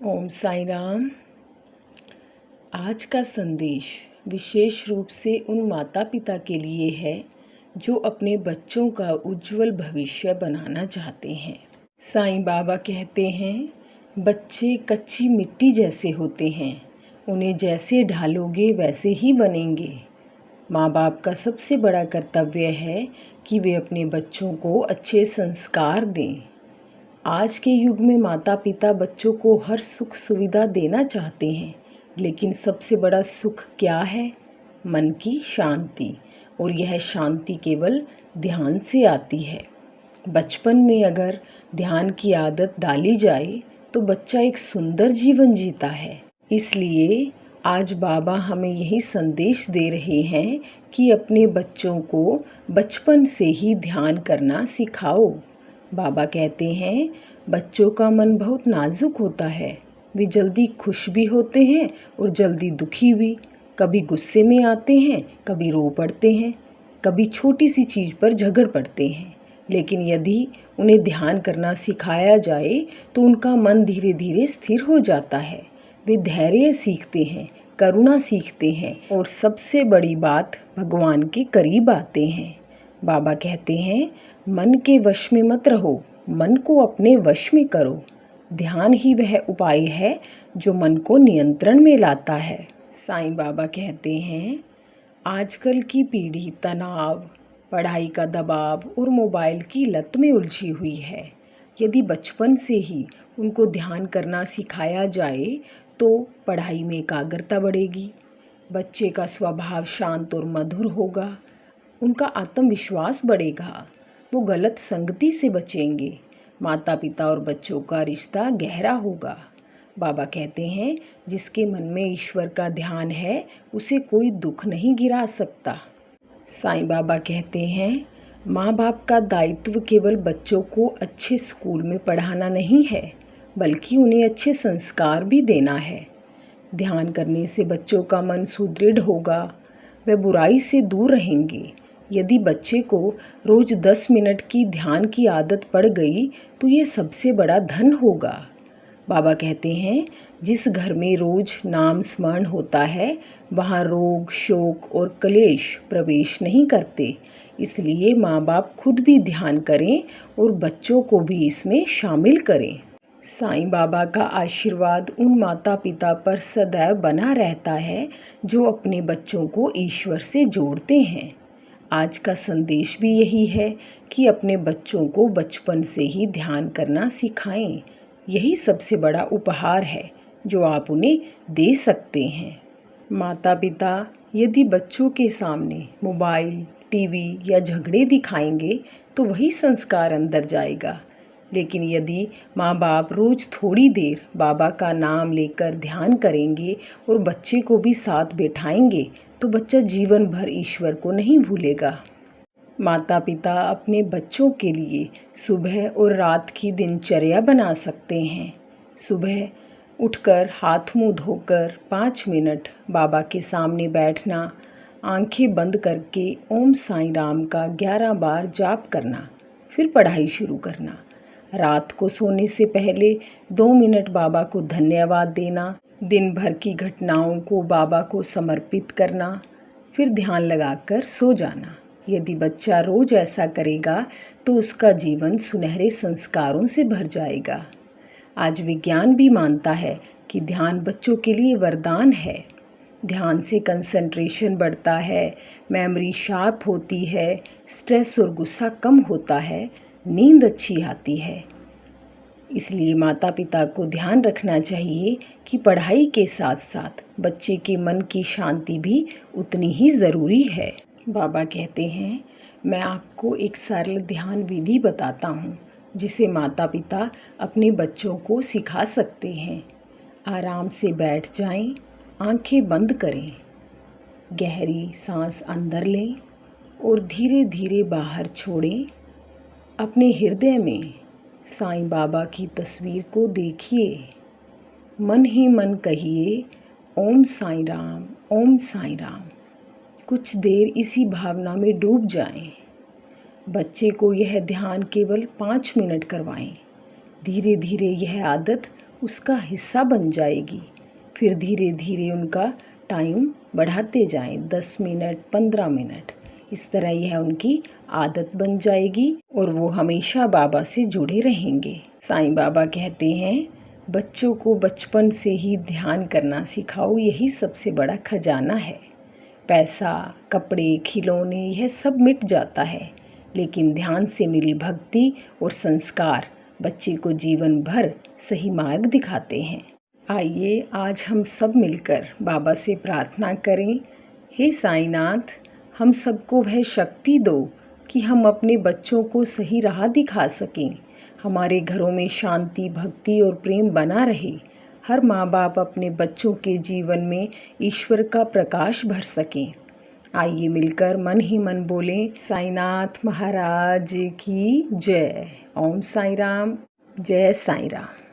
ओम साई राम। आज का संदेश विशेष रूप से उन माता पिता के लिए है जो अपने बच्चों का उज्जवल भविष्य बनाना चाहते हैं। साईं बाबा कहते हैं, बच्चे कच्ची मिट्टी जैसे होते हैं, उन्हें जैसे ढालोगे वैसे ही बनेंगे। माँ बाप का सबसे बड़ा कर्तव्य है कि वे अपने बच्चों को अच्छे संस्कार दें। आज के युग में माता पिता बच्चों को हर सुख सुविधा देना चाहते हैं, लेकिन सबसे बड़ा सुख क्या है? मन की शांति। और यह शांति केवल ध्यान से आती है। बचपन में अगर ध्यान की आदत डाली जाए तो बच्चा एक सुंदर जीवन जीता है। इसलिए आज बाबा हमें यही संदेश दे रहे हैं कि अपने बच्चों को बचपन से ही ध्यान करना सिखाओ। बाबा कहते हैं, बच्चों का मन बहुत नाजुक होता है। वे जल्दी खुश भी होते हैं और जल्दी दुखी भी। कभी गुस्से में आते हैं, कभी रो पड़ते हैं, कभी छोटी सी चीज़ पर झगड़ पड़ते हैं। लेकिन यदि उन्हें ध्यान करना सिखाया जाए तो उनका मन धीरे धीरे स्थिर हो जाता है। वे धैर्य सीखते हैं, करुणा सीखते हैं और सबसे बड़ी बात, भगवान के करीब आते हैं। बाबा कहते हैं, मन के वश में मत रहो, मन को अपने वश में करो। ध्यान ही वह उपाय है जो मन को नियंत्रण में लाता है। साईं बाबा कहते हैं, आजकल की पीढ़ी तनाव, पढ़ाई का दबाव और मोबाइल की लत में उलझी हुई है। यदि बचपन से ही उनको ध्यान करना सिखाया जाए तो पढ़ाई में एकाग्रता बढ़ेगी, बच्चे का स्वभाव शांत और मधुर होगा, उनका आत्मविश्वास बढ़ेगा, वो गलत संगति से बचेंगे, माता पिता और बच्चों का रिश्ता गहरा होगा। बाबा कहते हैं, जिसके मन में ईश्वर का ध्यान है उसे कोई दुख नहीं गिरा सकता। साईं बाबा कहते हैं, माँ बाप का दायित्व केवल बच्चों को अच्छे स्कूल में पढ़ाना नहीं है, बल्कि उन्हें अच्छे संस्कार भी देना है। ध्यान करने से बच्चों का मन सुदृढ़ होगा, वे बुराई से दूर रहेंगे। यदि बच्चे को रोज़ 10 मिनट की ध्यान की आदत पड़ गई तो ये सबसे बड़ा धन होगा। बाबा कहते हैं, जिस घर में रोज़ नाम स्मरण होता है वहाँ रोग, शोक और क्लेश प्रवेश नहीं करते। इसलिए माँ बाप खुद भी ध्यान करें और बच्चों को भी इसमें शामिल करें। साईं बाबा का आशीर्वाद उन माता पिता पर सदैव बना रहता है जो अपने बच्चों को ईश्वर से जोड़ते हैं। आज का संदेश भी यही है कि अपने बच्चों को बचपन से ही ध्यान करना सिखाएं। यही सबसे बड़ा उपहार है जो आप उन्हें दे सकते हैं। माता पिता यदि बच्चों के सामने मोबाइल, टीवी या झगड़े दिखाएंगे तो वही संस्कार अंदर जाएगा। लेकिन यदि माँ बाप रोज़ थोड़ी देर बाबा का नाम लेकर ध्यान करेंगे और बच्चे को भी साथ बैठाएंगे तो बच्चा जीवन भर ईश्वर को नहीं भूलेगा। माता पिता अपने बच्चों के लिए सुबह और रात की दिनचर्या बना सकते हैं। सुबह उठकर हाथ मुंह धोकर 5 मिनट बाबा के सामने बैठना, आंखें बंद करके ओम साईं राम का 11 बार जाप करना, फिर पढ़ाई शुरू करना। रात को सोने से पहले 2 मिनट बाबा को धन्यवाद देना, दिन भर की घटनाओं को बाबा को समर्पित करना, फिर ध्यान लगाकर सो जाना। यदि बच्चा रोज ऐसा करेगा तो उसका जीवन सुनहरे संस्कारों से भर जाएगा। आज विज्ञान भी मानता है कि ध्यान बच्चों के लिए वरदान है। ध्यान से कंसंट्रेशन बढ़ता है, मेमोरी शार्प होती है, स्ट्रेस और गुस्सा कम होता है, नींद अच्छी आती है। इसलिए माता पिता को ध्यान रखना चाहिए कि पढ़ाई के साथ साथ बच्चे के मन की शांति भी उतनी ही ज़रूरी है। बाबा कहते हैं, मैं आपको एक सरल ध्यान विधि बताता हूँ जिसे माता पिता अपने बच्चों को सिखा सकते हैं। आराम से बैठ जाएं, आंखें बंद करें, गहरी सांस अंदर लें और धीरे धीरे बाहर छोड़ें। अपने हृदय में साईं बाबा की तस्वीर को देखिए, मन ही मन कहिए, ओम साईं राम, ओम साईं राम। कुछ देर इसी भावना में डूब जाएं। बच्चे को यह ध्यान केवल 5 मिनट करवाएं। धीरे धीरे यह आदत उसका हिस्सा बन जाएगी। फिर धीरे धीरे उनका टाइम बढ़ाते जाएं, 10 मिनट, 15 मिनट। इस तरह यह उनकी आदत बन जाएगी और वो हमेशा बाबा से जुड़े रहेंगे। साईं बाबा कहते हैं, बच्चों को बचपन से ही ध्यान करना सिखाओ, यही सबसे बड़ा खजाना है। पैसा, कपड़े, खिलौने यह सब मिट जाता है, लेकिन ध्यान से मिली भक्ति और संस्कार बच्चे को जीवन भर सही मार्ग दिखाते हैं। आइए आज हम सब मिलकर बाबा से प्रार्थना करें, हे साईनाथ, हम सबको वह शक्ति दो कि हम अपने बच्चों को सही राह दिखा सकें। हमारे घरों में शांति, भक्ति और प्रेम बना रहे। हर माँ बाप अपने बच्चों के जीवन में ईश्वर का प्रकाश भर सकें। आइए मिलकर मन ही मन बोलें, साईनाथ महाराज की जय। ओम साई राम, जय साई राम।